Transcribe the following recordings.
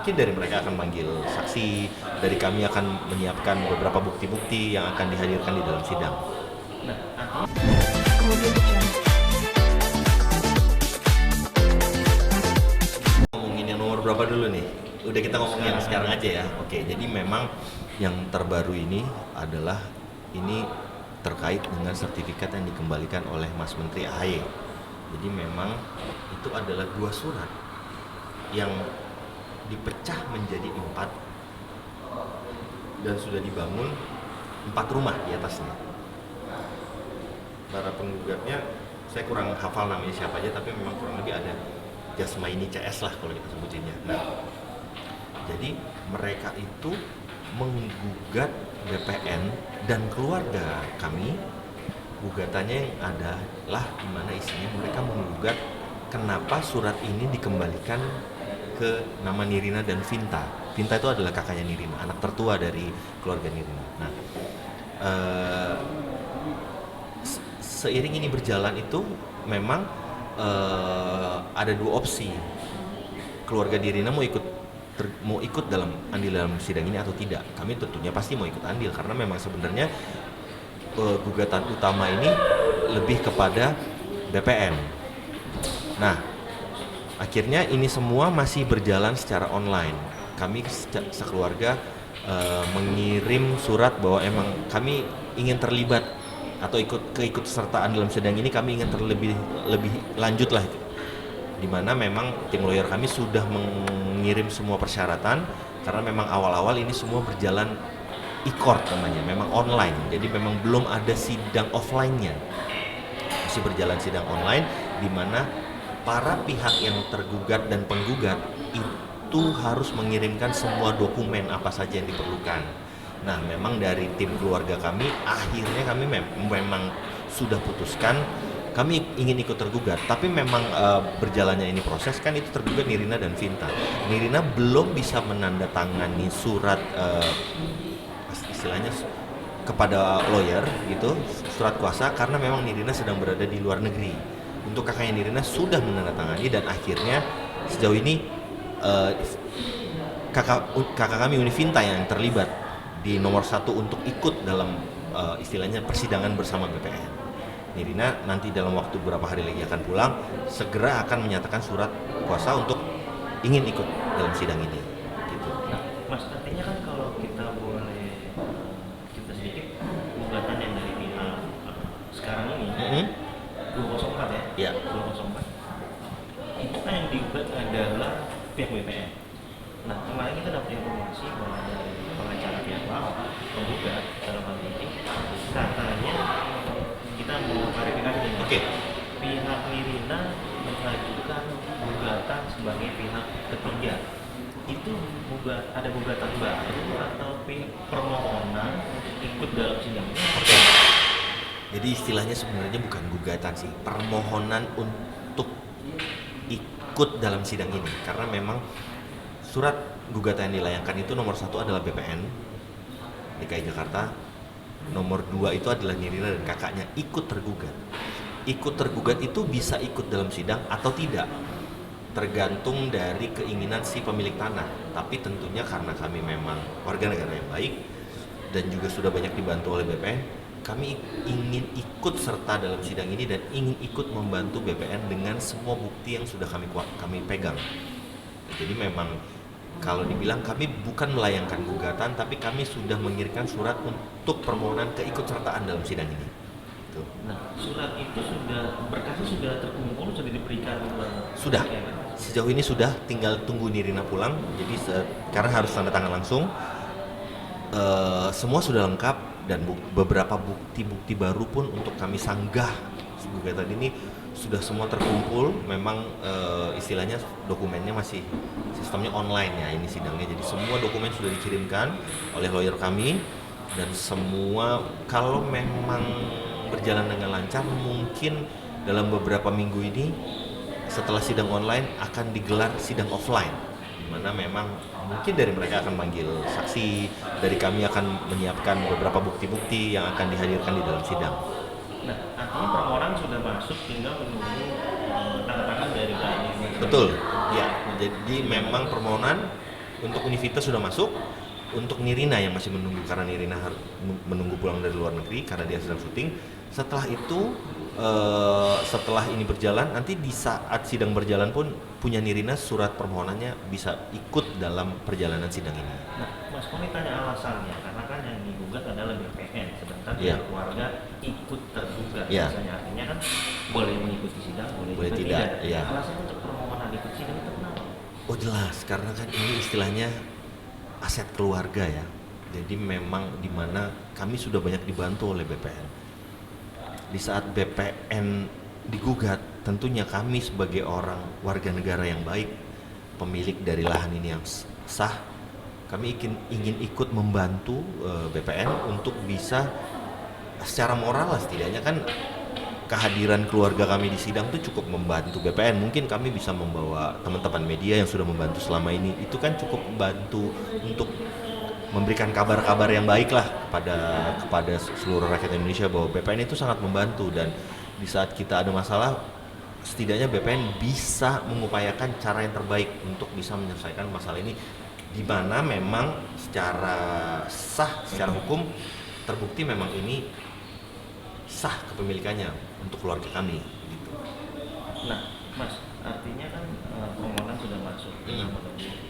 mungkin dari mereka akan manggil saksi, dari kami akan menyiapkan beberapa bukti-bukti yang akan dihadirkan di dalam sidang. Ngomongin yang nomor berapa dulu nih? Udah kita ngomongin yang sekarang aja ya. Oke, jadi memang yang terbaru ini adalah ini terkait dengan sertifikat yang dikembalikan oleh Mas Menteri AHY. Jadi memang itu adalah 2 surat yang dipecah menjadi 4 dan sudah dibangun 4 rumah di atasnya. Para penggugatnya saya kurang hafal namanya siapa aja, tapi memang kurang lebih ada Jasmaini CS lah kalau kita sebutinnya. Nah, jadi mereka itu menggugat BPN dan keluarga kami. Gugatannya yang adalah di mana isinya mereka menggugat kenapa surat ini dikembalikan ke nama Nirina dan Vinta. Vinta itu adalah kakaknya Nirina, anak tertua dari keluarga Nirina. Nah, seiring ini berjalan itu memang ada 2 opsi. Keluarga Nirina mau ikut dalam andil dalam sidang ini atau tidak. Kami tentunya pasti mau ikut andil karena memang sebenarnya gugatan utama ini lebih kepada BPN. Nah, akhirnya ini semua masih berjalan secara online. Kami sekeluarga mengirim surat bahwa emang kami ingin terlibat atau keikutsertaan dalam sidang ini, kami ingin lebih lanjut lah, dimana memang tim lawyer kami sudah mengirim semua persyaratan karena memang awal-awal ini semua berjalan e-court namanya, memang online, jadi memang belum ada sidang offline-nya, masih berjalan sidang online dimana para pihak yang tergugat dan penggugat itu harus mengirimkan semua dokumen apa saja yang diperlukan. Nah, memang dari tim keluarga kami akhirnya kami memang sudah putuskan kami ingin ikut tergugat, tapi memang berjalannya ini proses kan itu tergugat Nirina dan Vinta. Nirina belum bisa menandatangani surat istilahnya kepada lawyer gitu, surat kuasa, karena memang Nirina sedang berada di luar negeri. Untuk kakaknya Nirina sudah menandatangani dan akhirnya sejauh ini kakak kami Univinta yang terlibat di nomor 1 untuk ikut dalam istilahnya persidangan bersama BPN. Nirina nanti dalam waktu beberapa hari lagi akan pulang, segera akan menyatakan surat kuasa untuk ingin ikut dalam sidang ini. Gitu. Nah, Mas, artinya kan kalau kita boleh kita sedikit gugatan yang dari pihak sekarang ini 204 ya? Iya. 204. Itu kan yang digugat adalah pihak BPN. Nah, kemarin kita dapat informasi bahwa dari pengacara pihak penggugat dalam hal ini katanya kita mau klarifikasi ini. Oke. Pihak Nirina mengajukan gugatan sebagai pihak ketiga. Itu ada gugatan baru atau permohonan ikut dalam sidang ini? Oke. Jadi istilahnya sebenarnya bukan gugatan sih, permohonan untuk ikut dalam sidang ini, karena memang surat gugatan yang dilayangkan itu nomor 1 adalah BPN DKI Jakarta, nomor 2 itu adalah Nirina dan kakaknya ikut tergugat. Ikut tergugat itu bisa ikut dalam sidang atau tidak, tergantung dari keinginan si pemilik tanah. Tapi tentunya karena kami memang warga negara yang baik dan juga sudah banyak dibantu oleh BPN, kami ingin ikut serta dalam sidang ini dan ingin ikut membantu BPN dengan semua bukti yang sudah kami pegang. Jadi memang kalau dibilang kami bukan melayangkan gugatan, tapi kami sudah mengirimkan surat untuk permohonan keikutsertaan dalam sidang ini. Tuh. Nah, surat itu berkasnya sudah terkumpul, sudah diberikan Sudah. Sejauh ini sudah, tinggal tunggu Nirina pulang. Jadi sekarang harus tanda tangan langsung. Semua sudah lengkap dan beberapa bukti-bukti baru pun untuk kami sanggah gugatan ini sudah semua terkumpul. Memang istilahnya dokumennya masih sistemnya online ya ini sidangnya, jadi semua dokumen sudah dikirimkan oleh lawyer kami dan semua kalau memang berjalan dengan lancar mungkin dalam beberapa minggu ini setelah sidang online akan digelar sidang offline, di mana memang mungkin dari mereka akan manggil saksi, dari kami akan menyiapkan beberapa bukti-bukti yang akan dihadirkan di dalam sidang. Nah, artinya permohonan sudah masuk, tinggal menunggu tanda tangan dari KNI. Betul, ya. Jadi memang permohonan Untuk Univita sudah masuk, untuk Nirina yang masih menunggu karena Nirina harus menunggu pulang dari luar negeri karena dia sedang syuting. Setelah itu setelah ini berjalan, nanti di saat sidang berjalan pun punya Nirina surat permohonannya bisa ikut dalam perjalanan sidang ini. Nah, Mas Koni tanya alasannya, karena kan yang digugat adalah BPN, sedangkan Iya. pihak keluarga ikut tergugat. Iya. Misalnya artinya kan boleh mengikuti sidang, boleh Boleh juga tidak, tidak. iya. Alasan untuk permohonan ikut sidang itu kenapa? Oh jelas, karena kan ini istilahnya aset keluarga ya. Jadi memang dimana kami sudah banyak dibantu oleh BPN. Di saat BPN digugat, tentunya kami sebagai orang warga negara yang baik, pemilik dari lahan ini yang sah, kami ingin ikut membantu BPN untuk bisa secara moral lah setidaknya kan kehadiran keluarga kami di sidang itu cukup membantu BPN. Mungkin kami bisa membawa teman-teman media yang sudah membantu selama ini, itu kan cukup membantu untuk memberikan kabar-kabar yang baik lah kepada seluruh rakyat Indonesia bahwa BPN itu sangat membantu, dan di saat kita ada masalah setidaknya BPN bisa mengupayakan cara yang terbaik untuk bisa menyelesaikan masalah ini, di mana memang secara sah, secara hukum terbukti memang ini sah kepemilikannya untuk keluarga kami gitu. Nah, Mas, artinya kan permohonan sudah masuk, kenapa tadi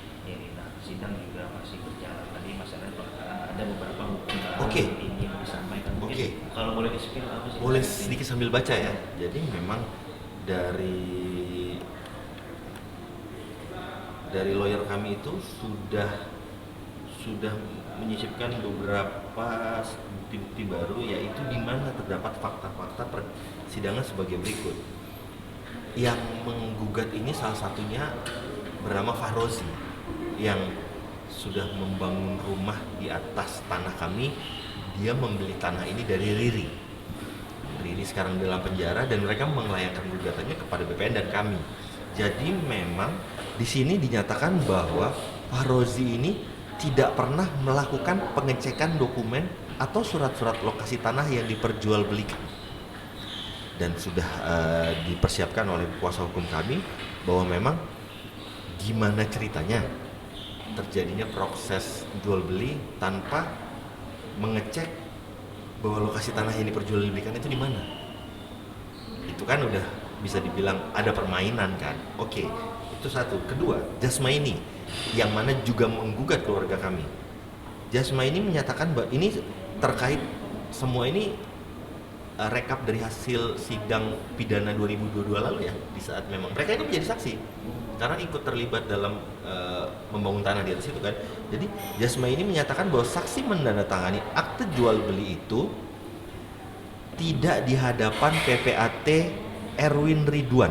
sidang juga masih berjalan. Tadi masalahnya ada beberapa hukum Oke. ini yang disampaikan. Mungkin Oke. kalau boleh di-spill apa sih? Boleh sedikit sambil baca ya. Jadi memang dari lawyer kami itu sudah menyisipkan beberapa bukti-bukti baru, yaitu di mana terdapat fakta-fakta persidangan sebagai berikut. Yang menggugat ini salah satunya bernama Fahrozi yang sudah membangun rumah di atas tanah kami. Dia membeli tanah ini dari Riri. Riri sekarang dalam penjara dan mereka melayangkan gugatannya kepada BPN dan kami. Jadi memang di sini dinyatakan bahwa Fahrozi ini tidak pernah melakukan pengecekan dokumen atau surat-surat lokasi tanah yang diperjualbelikan. Dan sudah dipersiapkan oleh kuasa hukum kami bahwa memang gimana ceritanya terjadinya proses jual beli tanpa mengecek bahwa lokasi tanah yang diperjualbelikan itu di mana. Itu kan udah bisa dibilang ada permainan kan. Oke, itu satu. Kedua, Jasmaini yang mana juga menggugat keluarga kami. Jasmaini menyatakan bahwa ini terkait semua ini rekap dari hasil sidang pidana 2022 lalu ya, di saat memang mereka itu menjadi saksi karena ikut terlibat dalam membangun tanah di atas itu kan. Jadi Jasma ini menyatakan bahwa saksi menandatangani akte jual beli itu tidak di hadapan PPAT Erwin Ridwan.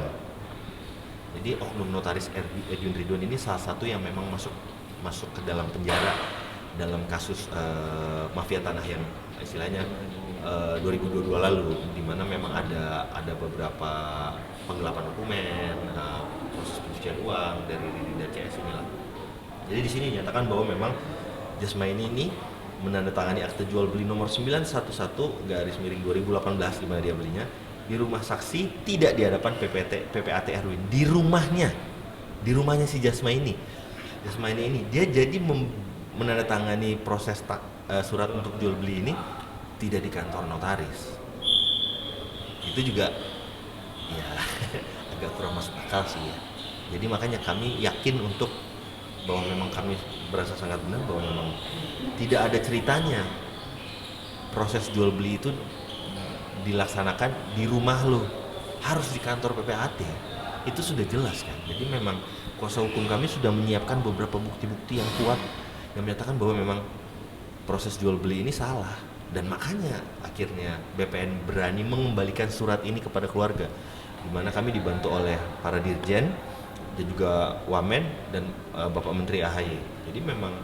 Jadi oknum notaris Erwin Ridwan ini salah satu yang memang masuk ke dalam penjara dalam kasus mafia tanah yang istilahnya 2022 lalu, di mana memang ada beberapa penggelapan dokumen, proses pencucian uang dari Riri dan CS inilah. Jadi di sini dinyatakan bahwa memang Jasmaini ini menandatangani akte jual beli nomor 911/2018 di mana dia belinya di rumah saksi, tidak di hadapan PPAT Erwin, di rumahnya si Jasmaini ini dia jadi menandatangani proses surat untuk jual beli ini tidak di kantor notaris. Itu juga ya agak kurang masuk akal sih ya. Jadi makanya kami yakin untuk bahwa memang kami berasa sangat benar bahwa memang tidak ada ceritanya proses jual beli itu dilaksanakan di rumah lo, harus di kantor PPAT. Itu sudah jelas kan. Jadi memang kuasa hukum kami sudah menyiapkan beberapa bukti-bukti yang kuat yang menyatakan bahwa memang proses jual beli ini salah. Dan makanya akhirnya BPN berani mengembalikan surat ini kepada keluarga, di mana kami dibantu oleh para dirjen dan juga Wamen dan Bapak Menteri AHY. Jadi memang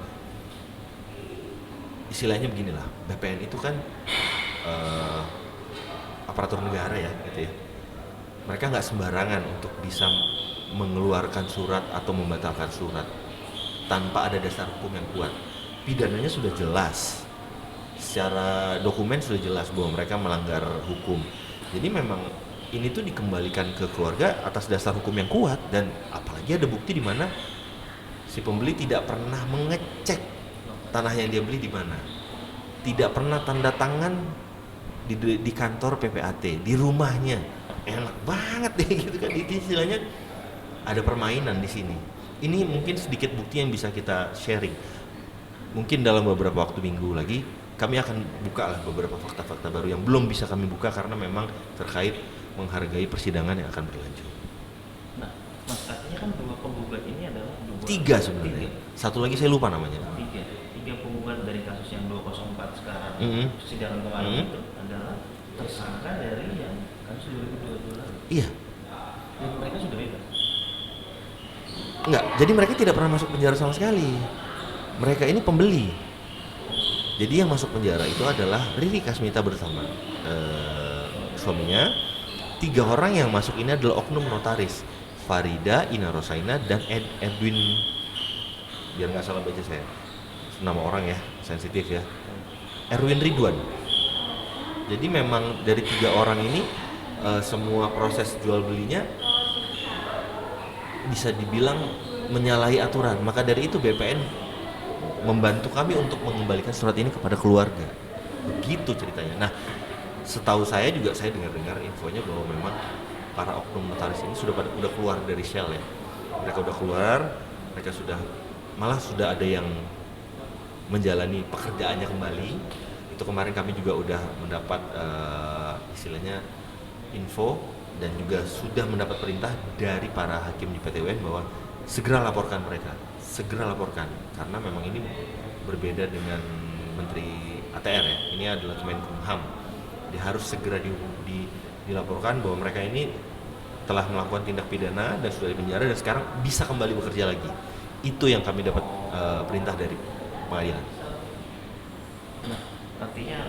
istilahnya beginilah, BPN itu kan aparatur negara ya gitu ya. Mereka nggak sembarangan untuk bisa mengeluarkan surat atau membatalkan surat tanpa ada dasar hukum yang kuat. Pidananya sudah jelas, secara dokumen sudah jelas bahwa mereka melanggar hukum. Jadi memang ini tuh dikembalikan ke keluarga atas dasar hukum yang kuat, dan apalagi ada bukti di mana Si pembeli tidak pernah mengecek tanah yang dia beli di mana, tidak pernah tanda tangan di kantor PPAT, di rumahnya. Enak banget deh gitu kan. Itu istilahnya ada permainan di sini. Ini mungkin sedikit bukti yang bisa kita sharing. Mungkin dalam beberapa waktu minggu lagi kami akan buka lah beberapa fakta-fakta baru yang belum bisa kami buka karena memang terkait menghargai persidangan yang akan berlanjut. Nah, Mas, artinya kan dua penggugat ini adalah Tiga sebenarnya. Satu lagi saya lupa namanya. Tiga penggugat dari kasus yang 204 sekarang. Persidangan kemarin itu adalah tersangka dari yang kasus 2022 lalu. Iya. Dan mereka sudah bebas. Enggak, jadi mereka tidak pernah masuk penjara sama sekali. Mereka ini pembeli. Jadi yang masuk penjara itu adalah Riri Kasmita bersama suaminya. 3 orang yang masuk ini adalah oknum notaris, Farida, Ina Rosaina, dan Edwin. Biar nggak salah baca saya, nama orang ya, sensitif ya. Erwin Ridwan. Jadi memang dari 3 orang ini semua proses jual belinya bisa dibilang menyalahi aturan. Maka dari itu BPN membantu kami untuk mengembalikan surat ini kepada keluarga. Begitu ceritanya. Nah, setahu saya juga, saya dengar infonya bahwa memang para oknum notaris ini sudah keluar dari Shell ya. Mereka udah keluar, mereka malah sudah ada yang menjalani pekerjaannya kembali. Itu kemarin kami juga udah mendapat istilahnya info dan juga sudah mendapat perintah dari para hakim di PT UN bahwa segera laporkan mereka, segera laporkan, karena memang ini berbeda dengan Menteri ATR ya. Ini adalah Kemenkumham. Dia harus segera dilaporkan bahwa mereka ini telah melakukan tindak pidana dan sudah dipenjara dan sekarang bisa kembali bekerja lagi. Itu yang kami dapat perintah dari pengadilan. Nah, artinya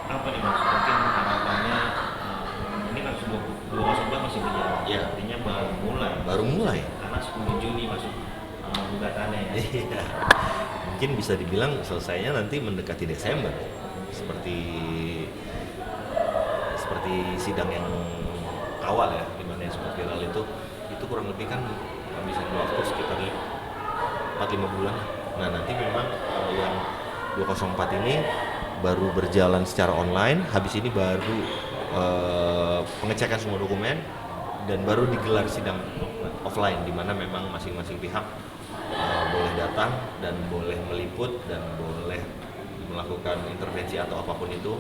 apa nih Mas? Mungkin harapannya ini kan 2011 masih berjalan. Ya. Artinya baru mulai. Karena 10 Juni masuk gugatannya ya. Iya. Mungkin bisa dibilang selesainya nanti mendekati Desember. Seperti sidang yang awal ya, dimana yang sempat viral itu kurang lebih kan bisa waktu sekitar 4-5 bulan. Nah, nanti memang yang 204 ini baru berjalan secara online, habis ini baru pengecekan semua dokumen dan baru digelar sidang offline di mana memang masing-masing pihak boleh datang dan boleh meliput dan boleh melakukan intervensi atau apapun itu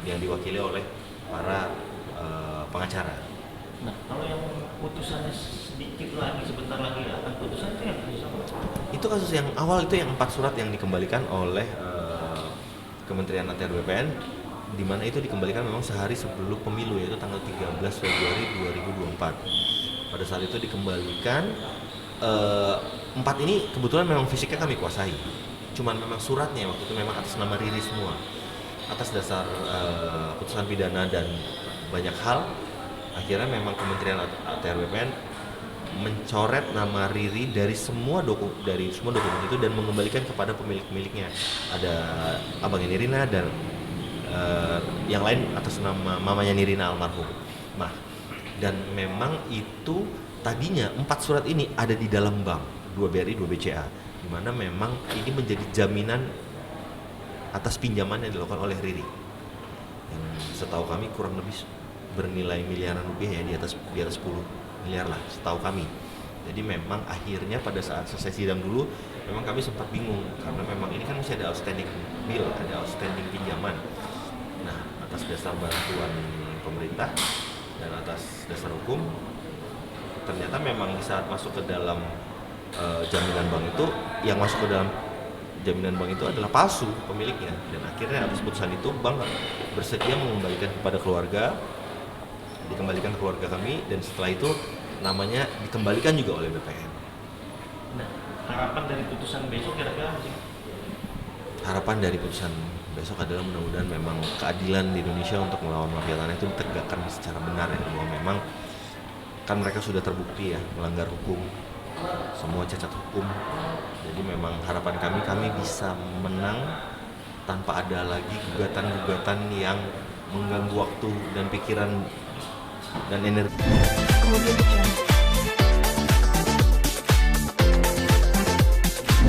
yang diwakili oleh para pengacara. Nah, kalau yang putusannya sedikit lagi, sebentar lagi akan putusan itu yang kasus apa? Itu kasus yang awal, itu yang 4 surat yang dikembalikan oleh Kementerian ATR BPN, di mana itu dikembalikan memang sehari sebelum pemilu, yaitu tanggal 13 Februari 2024. Pada saat itu dikembalikan 4 ini kebetulan memang fisiknya kami kuasai. Cuman memang suratnya waktu itu memang atas nama Riri semua. Atas dasar putusan pidana dan banyak hal, akhirnya memang Kementerian ATR BPN mencoret nama Riri dari semua dokumen itu dan mengembalikan kepada pemiliknya. Ada abangnya Nirina dan yang lain atas nama mamanya Nirina almarhum. Nah, dan memang itu tadinya 4 surat ini ada di dalam bank, 2 BRI, 2 BCA, di mana memang ini menjadi jaminan atas pinjaman yang dilakukan oleh Riri. Yang setahu kami kurang lebih bernilai miliaran rupiah ya, di atas 10 miliar lah setahu kami. Jadi memang akhirnya pada saat selesai sidang dulu memang kami sempat bingung karena memang ini kan masih ada outstanding bill, ada outstanding pinjaman. Nah, atas dasar bantuan pemerintah dan atas dasar hukum ternyata memang di saat masuk ke dalam jaminan bank itu, yang masuk ke dalam jaminan bank itu adalah palsu pemiliknya, dan akhirnya atas putusan itu bank bersedia mengembalikan kepada keluarga, dikembalikan ke keluarga kami, dan setelah itu namanya dikembalikan juga oleh BPN. Nah, harapan dari putusan besok kira-kira apa sih? Harapan dari putusan besok adalah mudah-mudahan memang keadilan di Indonesia untuk melawan mafia tanah itu ditegakkan secara benar ya, bahwa memang kan mereka sudah terbukti ya melanggar hukum, semua cacat hukum. Jadi memang harapan kami bisa menang tanpa ada lagi gugatan-gugatan yang mengganggu waktu dan pikiran dan energi.